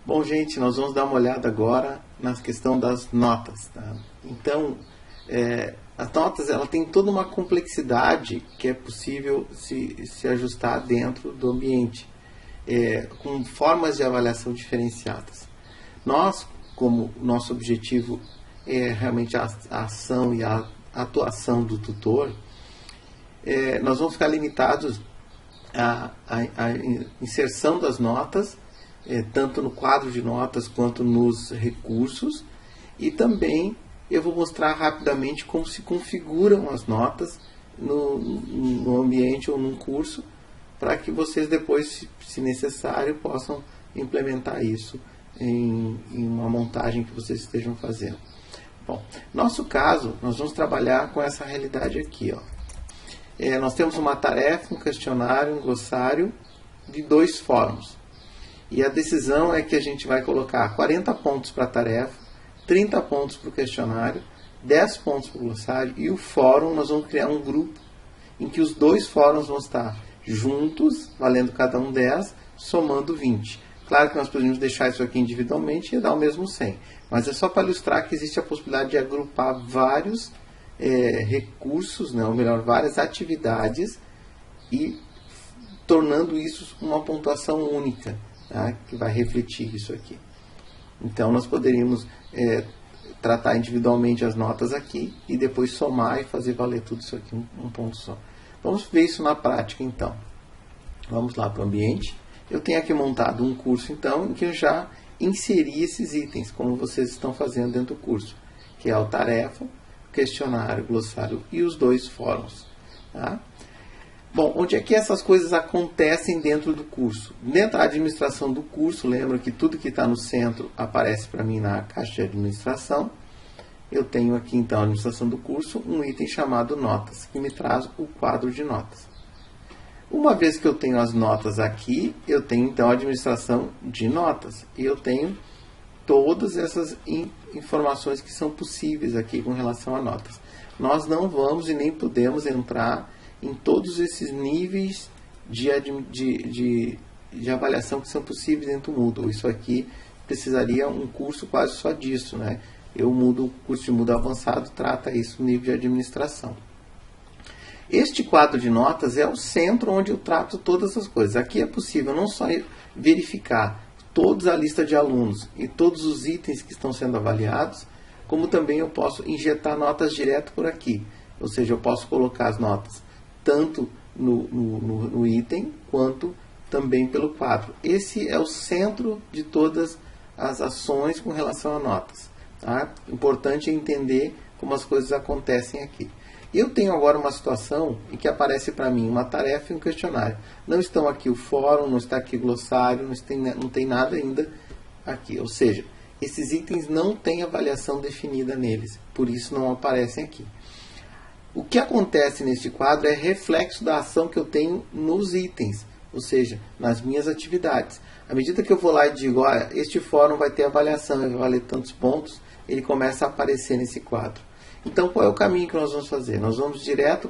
Bom, gente, nós vamos dar uma olhada agora na questão das notas. Tá? Então, as notas ela tem toda uma complexidade que é possível se ajustar dentro do ambiente, com formas de avaliação diferenciadas. Nós, como nosso objetivo é realmente a ação e a atuação do tutor, nós vamos ficar limitados à inserção das notas, tanto no quadro de notas quanto nos recursos, e também eu vou mostrar rapidamente como se configuram as notas no ambiente ou num curso, para que vocês depois, se necessário, possam implementar isso em uma montagem que vocês estejam fazendo. Bom, nosso caso, nós vamos trabalhar com essa realidade aqui. Ó. Nós temos uma tarefa, um questionário, um glossário de 2 fóruns. E a decisão é que a gente vai colocar 40 pontos para a tarefa, 30 pontos para o questionário, 10 pontos para o glossário, e o fórum nós vamos criar um grupo em que os 2 fóruns vão estar juntos, valendo cada um 10, somando 20. Claro que nós podemos deixar isso aqui individualmente e dar o mesmo 100, mas é só para ilustrar que existe a possibilidade de agrupar vários recursos, né, ou melhor, várias atividades, e tornando isso uma pontuação única, tá, que vai refletir isso aqui. Então nós poderíamos tratar individualmente as notas aqui e depois somar e fazer valer tudo isso aqui um ponto só. Vamos ver isso na prática então. Vamos lá para o ambiente. Eu tenho aqui montado um curso então em que eu já inseri esses itens, como vocês estão fazendo dentro do curso, que é a tarefa, questionário, glossário e os 2 fóruns. Tá? Bom, onde é que essas coisas acontecem dentro do curso? Dentro da administração do curso, lembra que tudo que está no centro aparece para mim na caixa de administração. Eu tenho aqui então a administração do curso, um item chamado notas, que me traz o quadro de notas. Uma vez que eu tenho as notas aqui, eu tenho então a administração de notas. E eu tenho todas essas informações que são possíveis aqui com relação a notas. Nós não vamos e nem podemos entrar em todos esses níveis de avaliação que são possíveis dentro do Moodle. Isso aqui precisaria um curso quase só disso, né? O curso de Moodle avançado trata isso no nível de administração. Este quadro de notas é o centro onde eu trato todas as coisas. Aqui é possível não só verificar toda a lista de alunos e todos os itens que estão sendo avaliados, como também eu posso injetar notas direto por aqui. Ou seja, eu posso colocar as notas tanto no item, quanto também pelo quadro. Esse é o centro de todas as ações com relação a notas. Tá? Importante entender como as coisas acontecem aqui. Eu tenho agora uma situação em que aparece para mim uma tarefa e um questionário. Não estão aqui o fórum, não está aqui o glossário, não tem nada ainda aqui. Ou seja, esses itens não têm avaliação definida neles, por isso não aparecem aqui. O que acontece neste quadro é reflexo da ação que eu tenho nos itens, ou seja, nas minhas atividades. À medida que eu vou lá e digo, olha, este fórum vai ter avaliação, vai valer tantos pontos, ele começa a aparecer nesse quadro. Então, qual é o caminho que nós vamos fazer? Nós vamos direto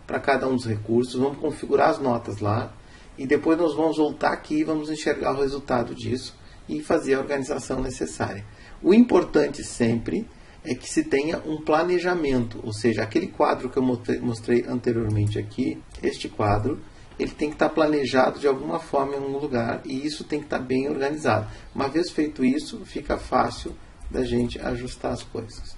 para cada um dos recursos, vamos configurar as notas lá, e depois nós vamos voltar aqui e vamos enxergar o resultado disso e fazer a organização necessária. O importante sempre é que se tenha um planejamento, ou seja, aquele quadro que eu mostrei anteriormente aqui, este quadro, ele tem que estar planejado de alguma forma em algum lugar, e isso tem que estar bem organizado. Uma vez feito isso, fica fácil da gente ajustar as coisas.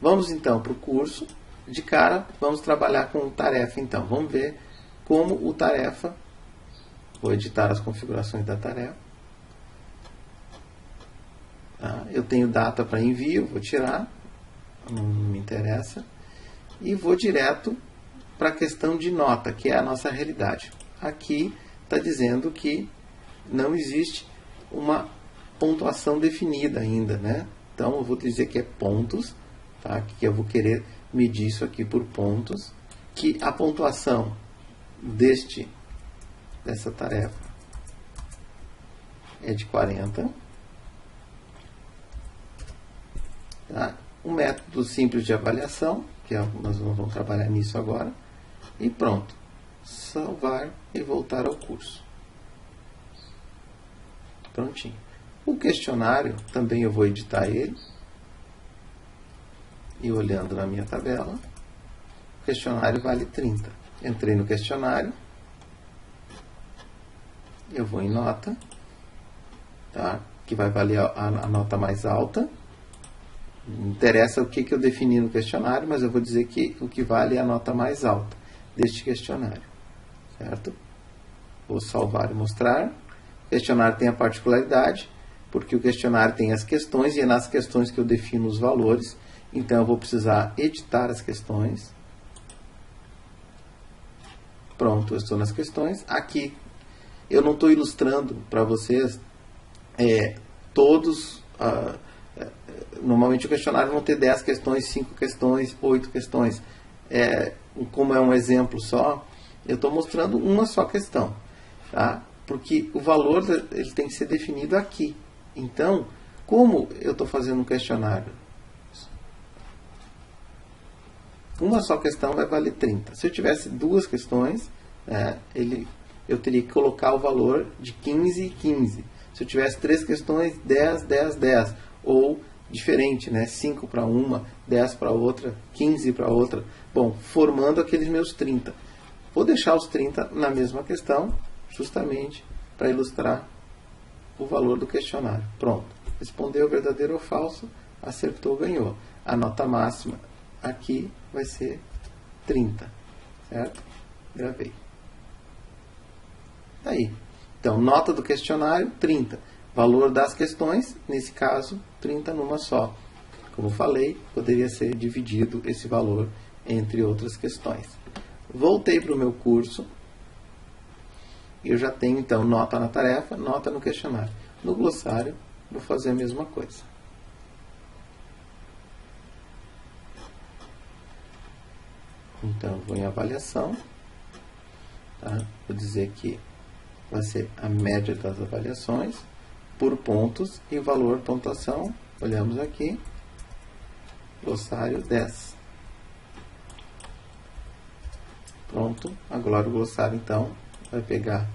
Vamos então para o curso. De cara, vamos trabalhar com o tarefa então. Vamos ver como o tarefa, vou editar as configurações da tarefa. Tá? Eu tenho data para envio, vou tirar, não me interessa. E vou direto para a questão de nota, que é a nossa realidade. Aqui está dizendo que não existe uma pontuação definida ainda, né? Então eu vou dizer que é pontos, tá? Que eu vou querer medir isso aqui por pontos, que a pontuação dessa tarefa é de 40. Tá? Um método simples de avaliação, que nós vamos trabalhar nisso agora, e pronto. Salvar e voltar ao curso. Prontinho. O questionário, também eu vou editar ele. E olhando na minha tabela, o questionário vale 30. Entrei no questionário, eu vou em nota, tá? Que vai valer a nota mais alta. Não interessa o que eu defini no questionário, mas eu vou dizer que o que vale é a nota mais alta deste questionário, certo? Vou salvar e mostrar. O questionário tem a particularidade, porque o questionário tem as questões, e é nas questões que eu defino os valores. Então, eu vou precisar editar as questões. Pronto, eu estou nas questões. Aqui, eu não estou ilustrando para vocês todos... normalmente o questionário vão ter 10 questões, 5 questões, 8 questões. Como é um exemplo só, eu estou mostrando uma só questão. Tá? Porque o valor ele tem que ser definido aqui. Então, como eu estou fazendo um questionário? Uma só questão vai valer 30. Se eu tivesse duas questões, eu teria que colocar o valor de 15 e 15. Se eu tivesse 3 questões, 10, 10, 10. Ou diferente, 5 para uma, 10 para outra, 15 para outra. Bom, formando aqueles meus 30. Vou deixar os 30 na mesma questão, justamente para ilustrar o valor do questionário. Pronto. Respondeu verdadeiro ou falso, acertou, ganhou. A nota máxima aqui vai ser 30, certo? Gravei. Aí. Então, nota do questionário, 30. Valor das questões, nesse caso, 30 numa só. Como falei, poderia ser dividido esse valor entre outras questões. Voltei para o meu curso. Eu já tenho, então, nota na tarefa, nota no questionário. No glossário, vou fazer a mesma coisa. Então, vou em avaliação. Tá? Vou dizer que vai ser a média das avaliações por pontos e valor pontuação. Olhamos aqui. Glossário 10. Pronto. Agora o glossário, então, vai pegar.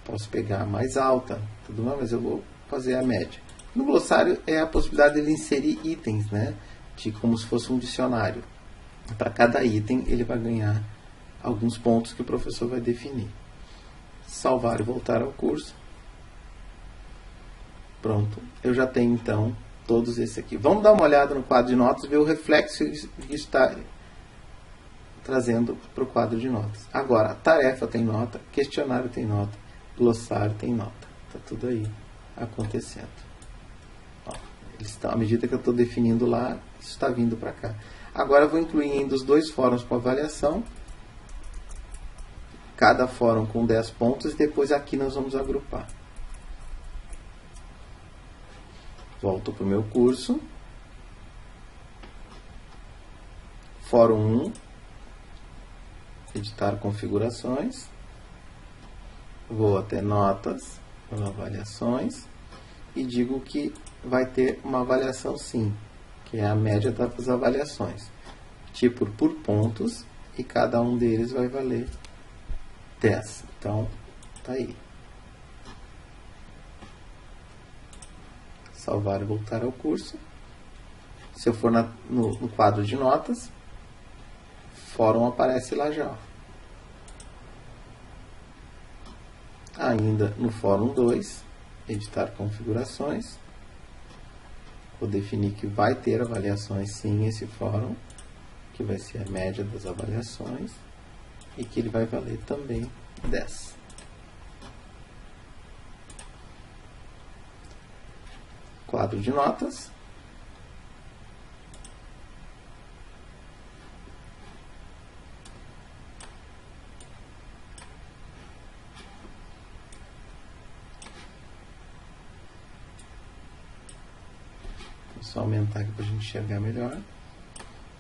Posso pegar a mais alta, tudo mais, mas eu vou fazer a média. No glossário é a possibilidade de ele inserir itens, de como se fosse um dicionário. Para cada item, ele vai ganhar alguns pontos que o professor vai definir. Salvar e voltar ao curso. Pronto. Eu já tenho, então, todos esses aqui. Vamos dar uma olhada no quadro de notas e ver o reflexo que isso está trazendo para o quadro de notas. Agora, a tarefa tem nota, questionário tem nota, glossário tem nota. Está tudo aí acontecendo. Ó, à medida que eu estou definindo lá, isso está vindo para cá. Agora eu vou incluir ainda os 2 fóruns com avaliação. Cada fórum com 10 pontos. E depois aqui nós vamos agrupar. Volto para o meu curso. Fórum 1. Editar configurações. Vou até notas, avaliações. E digo que vai ter uma avaliação sim, que é a média das avaliações. Tipo por pontos, e cada um deles vai valer 10. Então, tá aí. Salvar e voltar ao curso. Se eu for no quadro de notas, fórum aparece lá já. Ainda no fórum 2, editar configurações. Vou definir que vai ter avaliações sim esse fórum, que vai ser a média das avaliações, e que ele vai valer também 10. Quadro de notas. Vou só aumentar aqui para a gente enxergar melhor.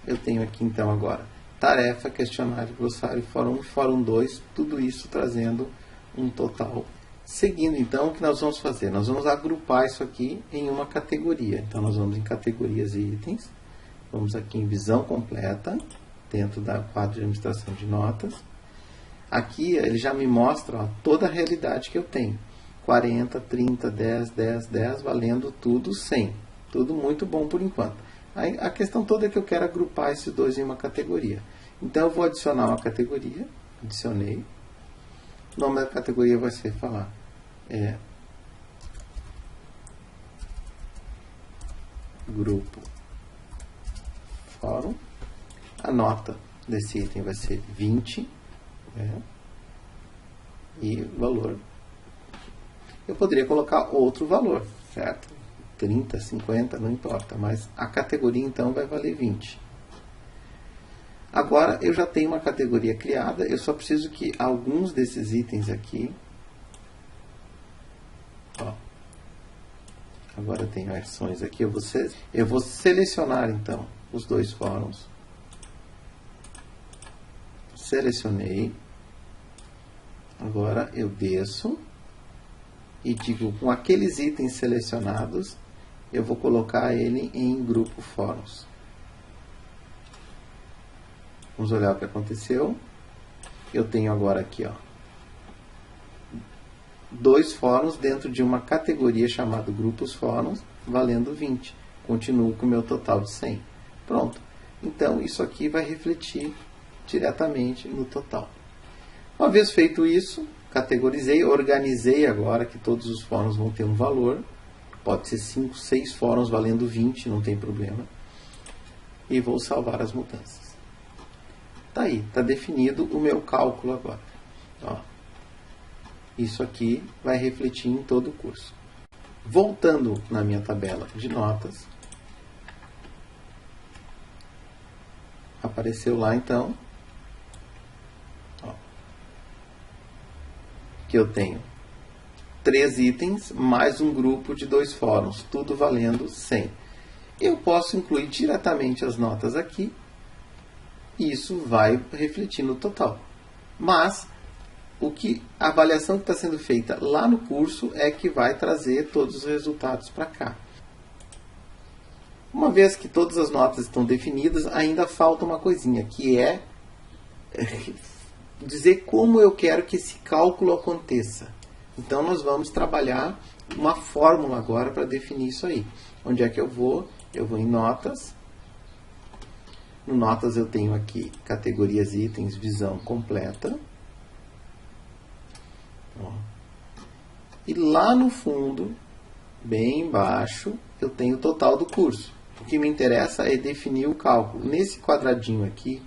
Eu tenho aqui então agora tarefa, questionário, glossário, fórum 1 e fórum 2, tudo isso trazendo um total. Seguindo então, o que nós vamos fazer? Nós vamos agrupar isso aqui em uma categoria. Então nós vamos em categorias e itens, vamos aqui em visão completa, dentro da quadro de administração de notas. Aqui ele já me mostra toda a realidade que eu tenho. 40, 30, 10, 10, 10, valendo tudo 100. Tudo muito bom por enquanto. Aí, a questão toda é que eu quero agrupar esses dois em uma categoria. Então, eu vou adicionar uma categoria. Adicionei. O nome da categoria vai ser grupo fórum. A nota desse item vai ser 20. E valor. Eu poderia colocar outro valor, certo? 30, 50, não importa. Mas a categoria, então, vai valer 20. Agora, eu já tenho uma categoria criada. Eu só preciso que alguns desses itens aqui... Agora eu tenho ações aqui. Eu vou selecionar, então, os dois fóruns. Selecionei. Agora eu desço e digo, com aqueles itens selecionados, eu vou colocar ele em grupo fóruns. Vamos olhar o que aconteceu. Eu tenho agora aqui, dois fóruns dentro de uma categoria chamada grupos fóruns, valendo 20. Continuo com o meu total de 100. Pronto. Então, isso aqui vai refletir diretamente no total. Uma vez feito isso, categorizei, organizei agora que todos os fóruns vão ter um valor. Pode ser 5, 6 fóruns valendo 20, não tem problema. E vou salvar as mudanças. Tá aí, está definido o meu cálculo agora. Isso aqui vai refletir em todo o curso. Voltando na minha tabela de notas, apareceu lá então que eu tenho 3 itens mais um grupo de 2 fóruns, tudo valendo 100. Eu posso incluir diretamente as notas aqui e isso vai refletir no total. Mas a avaliação que está sendo feita lá no curso é que vai trazer todos os resultados para cá. Uma vez que todas as notas estão definidas, ainda falta uma coisinha, que é dizer como eu quero que esse cálculo aconteça. Então, nós vamos trabalhar uma fórmula agora para definir isso aí. Onde é que eu vou? Eu vou em notas. No notas eu tenho aqui categorias, itens, visão completa. E lá no fundo, bem embaixo, eu tenho o total do curso. O que me interessa é definir o cálculo. Nesse quadradinho aqui,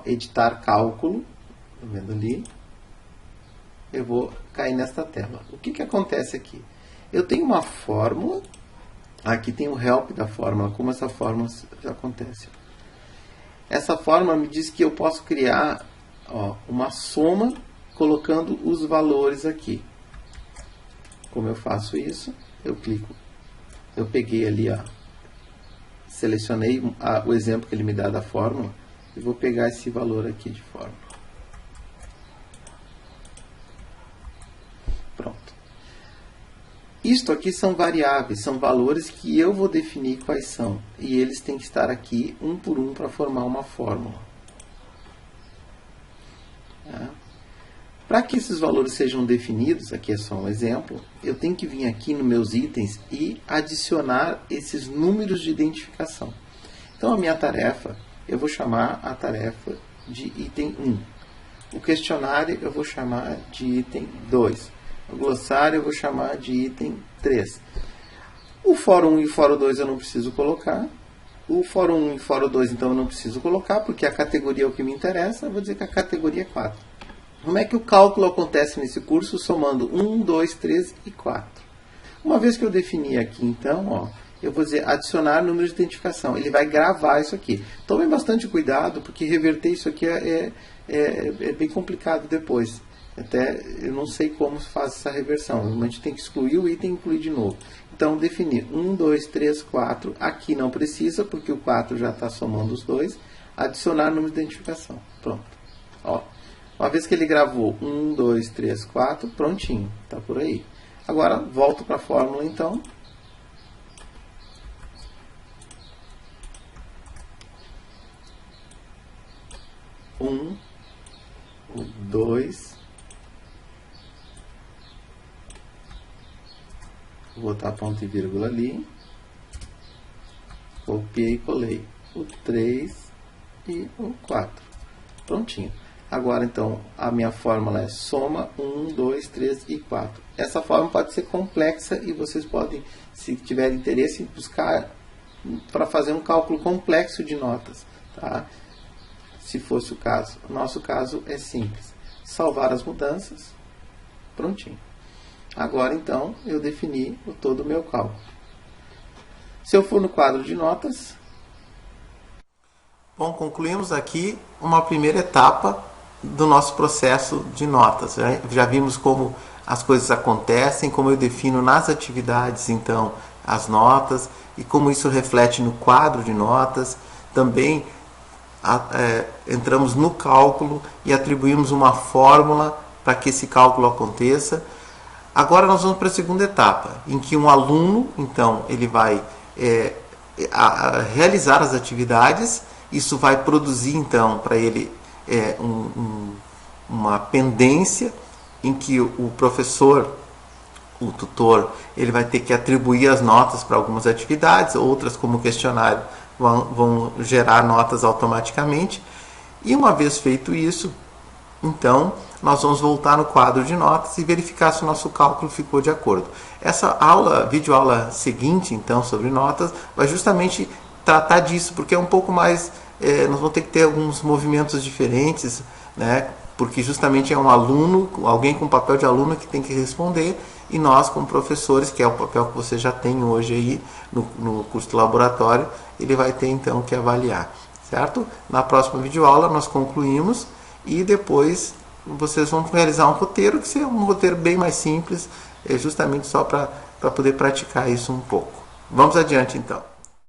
editar cálculo, tá vendo ali? Eu vou cair nesta tela. O que acontece aqui? Eu tenho uma fórmula, aqui tem o help da fórmula, como essa fórmula acontece. Essa fórmula me diz que eu posso criar uma soma colocando os valores aqui. Como eu faço isso? Eu clico, eu peguei ali, selecionei o exemplo que ele me dá da fórmula e vou pegar esse valor aqui de fórmula. Pronto. Isto aqui são variáveis, são valores que eu vou definir quais são. E eles têm que estar aqui um por um para formar uma fórmula. Para que esses valores sejam definidos, aqui é só um exemplo, eu tenho que vir aqui nos meus itens e adicionar esses números de identificação. Então, a minha tarefa, eu vou chamar a tarefa de item 1. O questionário eu vou chamar de item 2. O glossário eu vou chamar de item 3. O fórum 1 e o fórum 2 eu não preciso colocar. O fórum 1 e o fórum 2 então eu não preciso colocar, porque a categoria é o que me interessa. Eu vou dizer que a categoria é 4. Como é que o cálculo acontece nesse curso? Somando 1, 2, 3 e 4. Uma vez que eu defini aqui, então, eu vou dizer adicionar número de identificação. Ele vai gravar isso aqui. Tomem bastante cuidado, porque reverter isso aqui é bem complicado depois. Até eu não sei como se faz essa reversão. A gente tem que excluir o item e incluir de novo. Então, definir 1, 2, 3, 4. Aqui não precisa, porque o 4 já está somando os dois. Adicionar número de identificação. Pronto. Uma vez que ele gravou 1, 2, 3, 4, prontinho. Está por aí. Agora, volto para a fórmula, então. Um, 2, Vou botar ponto e vírgula ali. Copiei e colei o 3 e o 4. Prontinho. Agora, então, a minha fórmula é soma 1, 2, 3 e 4. Essa fórmula pode ser complexa e vocês podem, se tiverem interesse, buscar para fazer um cálculo complexo de notas. Tá? Se fosse o caso. O nosso caso é simples. Salvar as mudanças. Prontinho. Agora, então, eu defini todo o meu cálculo. Se eu for no quadro de notas... Bom, concluímos aqui uma primeira etapa do nosso processo de notas. Já vimos como as coisas acontecem, como eu defino nas atividades, então, as notas, e como isso reflete no quadro de notas. Também entramos no cálculo e atribuímos uma fórmula para que esse cálculo aconteça. Agora nós vamos para a segunda etapa, em que um aluno, então, ele vai realizar as atividades. Isso vai produzir, então, para ele uma pendência em que o professor, o tutor, ele vai ter que atribuir as notas para algumas atividades, outras, como questionário, vão gerar notas automaticamente. E uma vez feito isso, então, nós vamos voltar no quadro de notas e verificar se o nosso cálculo ficou de acordo. Essa videoaula seguinte, então, sobre notas, vai justamente tratar disso, porque é um pouco mais... nós vamos ter que ter alguns movimentos diferentes, né? Porque justamente é um aluno, alguém com papel de aluno que tem que responder, e nós, como professores, que é o papel que você já tem hoje aí no curso do laboratório, ele vai ter então que avaliar, certo? Na próxima videoaula nós concluímos e depois vocês vão realizar um roteiro, que é um roteiro bem mais simples, justamente só para poder praticar isso um pouco. Vamos adiante então.